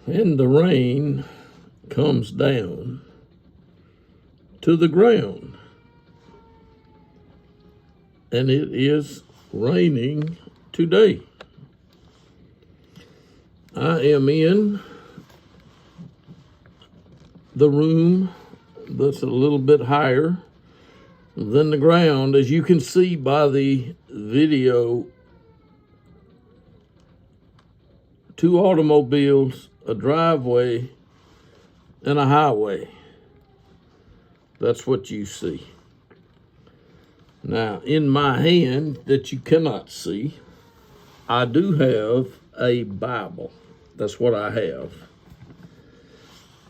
And the rain comes down to the ground. And it is raining today. I am in the room that's a little bit higher than the ground. As you can see by the video, 2 automobiles, a driveway, and a highway. That's what you see. Now, in my hand that you cannot see, I do have a Bible. That's what I have.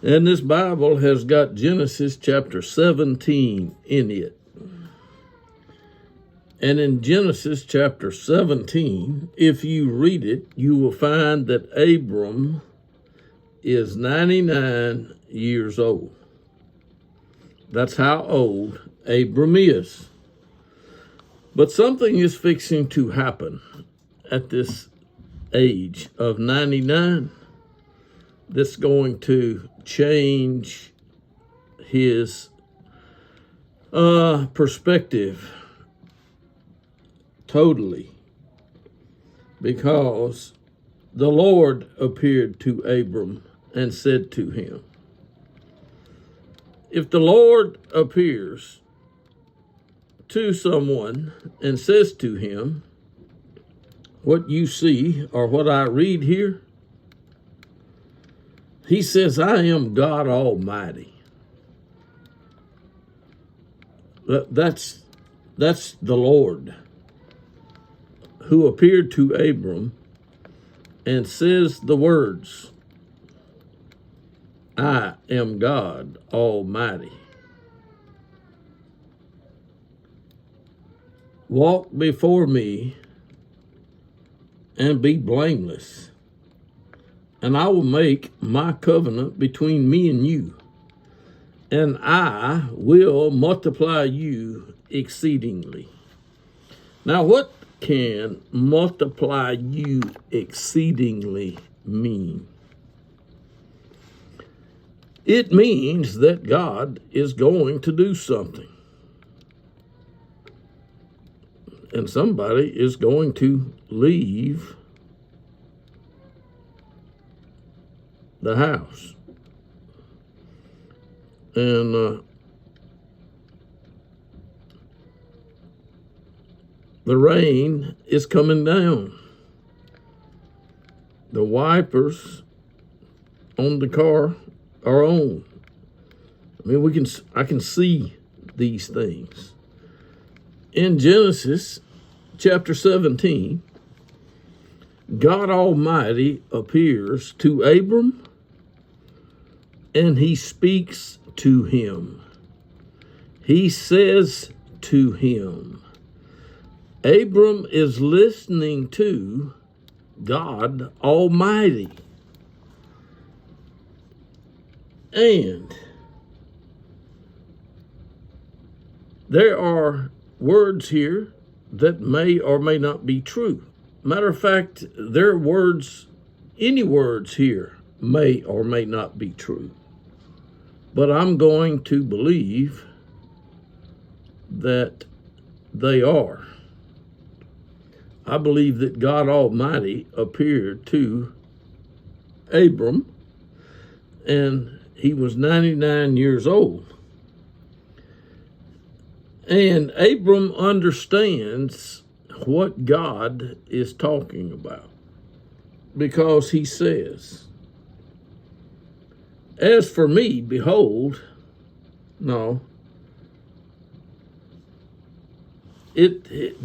And this Bible has got Genesis chapter 17 in it. And in Genesis chapter 17, if you read it, you will find that Abram is 99 years old. That's how old Abram is. But something is fixing to happen at this age of 99 that's going to change his perspective totally, because the Lord appeared to Abram and said to him, if the Lord appears to someone and says to him, what you see or what I read here, he says, I am God Almighty. That's the Lord who appeared to Abram and says the words, I am God Almighty. Walk before me and be blameless, and I will make my covenant between me and you, and I will multiply you exceedingly. Now, what can multiply you exceedingly mean? It means that God is going to do something. And somebody is going to leave the house. And the rain is coming down. The wipers on the car are on. I mean, I can see these things. In Genesis chapter 17, God Almighty appears to Abram and he speaks to him. He says to him, Abram is listening to God Almighty. And there are words here that may or may not be true. Matter of fact, there are words, any words here may or may not be true. But I'm going to believe that they are. I believe that God Almighty appeared to Abram, and he was 99 years old. And Abram understands what God is talking about, because he says, as for me, behold, no,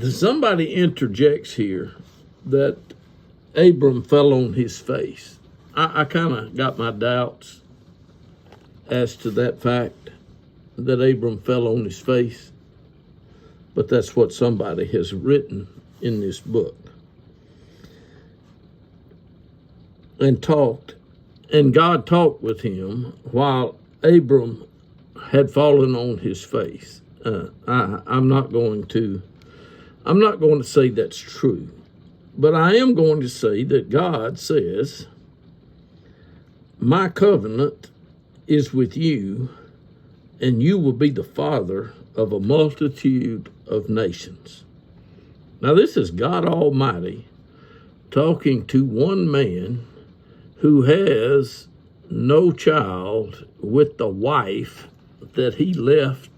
somebody interjects here that Abram fell on his face. I kind of got my doubts as to that fact, that Abram fell on his face. But that's what somebody has written in this book. And God talked with him while Abram had fallen on his face. I'm not going to say that's true, but I am going to say that God says, my covenant is with you, and you will be the father of a multitude of nations. Now, this is God Almighty talking to one man who has no child with the wife that he left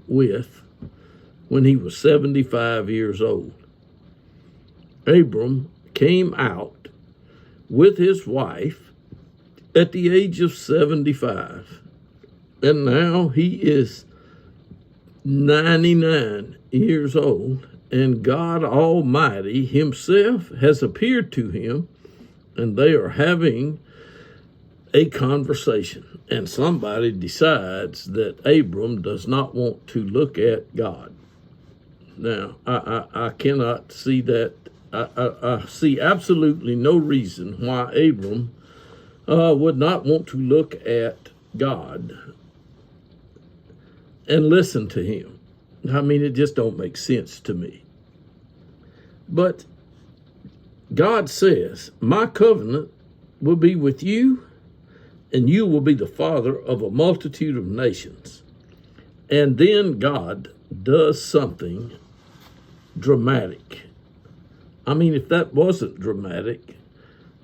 with when he was 75 years old. Abram came out with his wife at the age of 75, and now he is 99 years old, and God Almighty himself has appeared to him, and they are having a conversation, and somebody decides that Abram does not want to look at God. Now, I cannot see that. I see absolutely no reason why Abram would not want to look at God and listen to him. I mean, it just don't make sense to me. But God says, my covenant will be with you, and you will be the father of a multitude of nations. And then God does something dramatic. I mean, if that wasn't dramatic,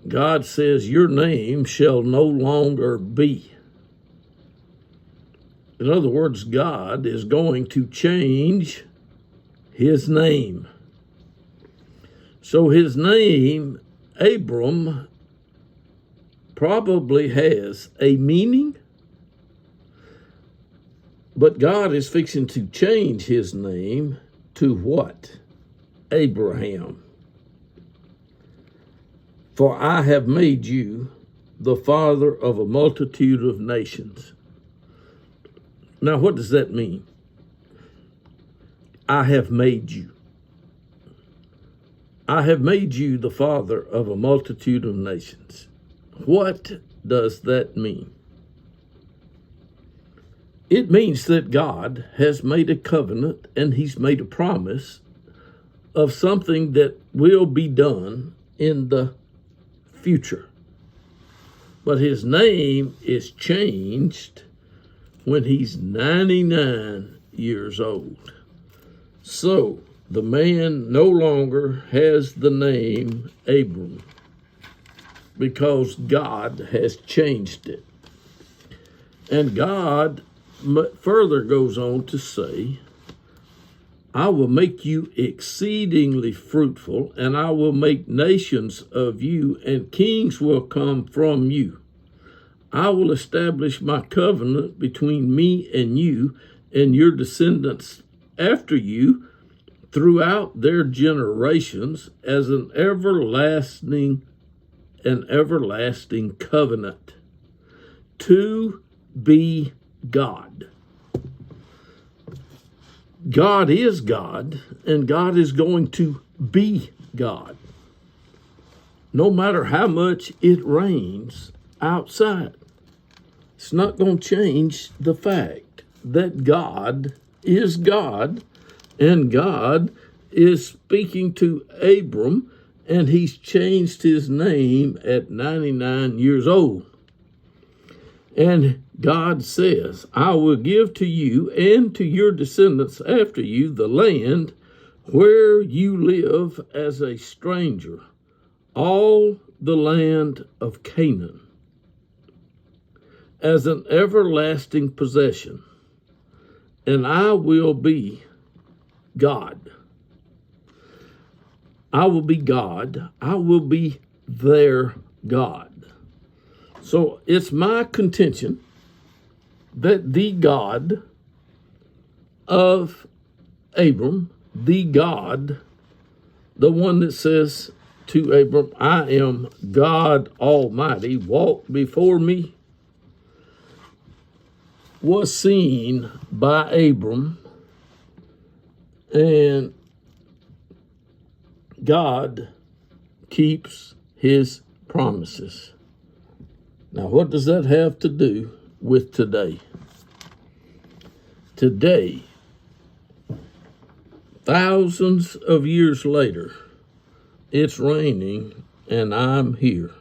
God says, your name shall no longer be. In other words, God is going to change his name. So his name, Abram, probably has a meaning, but God is fixing to change his name to what? Abraham. For I have made you the father of a multitude of nations. Now, what does that mean? I have made you. I have made you the father of a multitude of nations. What does that mean? It means that God has made a covenant and he's made a promise of something that will be done in the future. But his name is changed when he's 99 years old. So the man no longer has the name Abram because God has changed it. And God further goes on to say, I will make you exceedingly fruitful, and I will make nations of you, and kings will come from you. I will establish my covenant between me and you and your descendants after you throughout their generations as an everlasting covenant to be God. God is God, and God is going to be God. No matter how much it rains outside, it's not going to change the fact that God is God, and God is speaking to Abram, and he's changed his name at 99 years old. And God says, I will give to you and to your descendants after you the land where you live as a stranger, all the land of Canaan, as an everlasting possession, and I will be God. I will be God. I will be their God. So it's my contention that the God of Abram, the God, the one that says to Abram, I am God Almighty, walk before me, was seen by Abram, and God keeps his promises. Now, what does that have to do with today? Today, thousands of years later, it's raining and I'm here.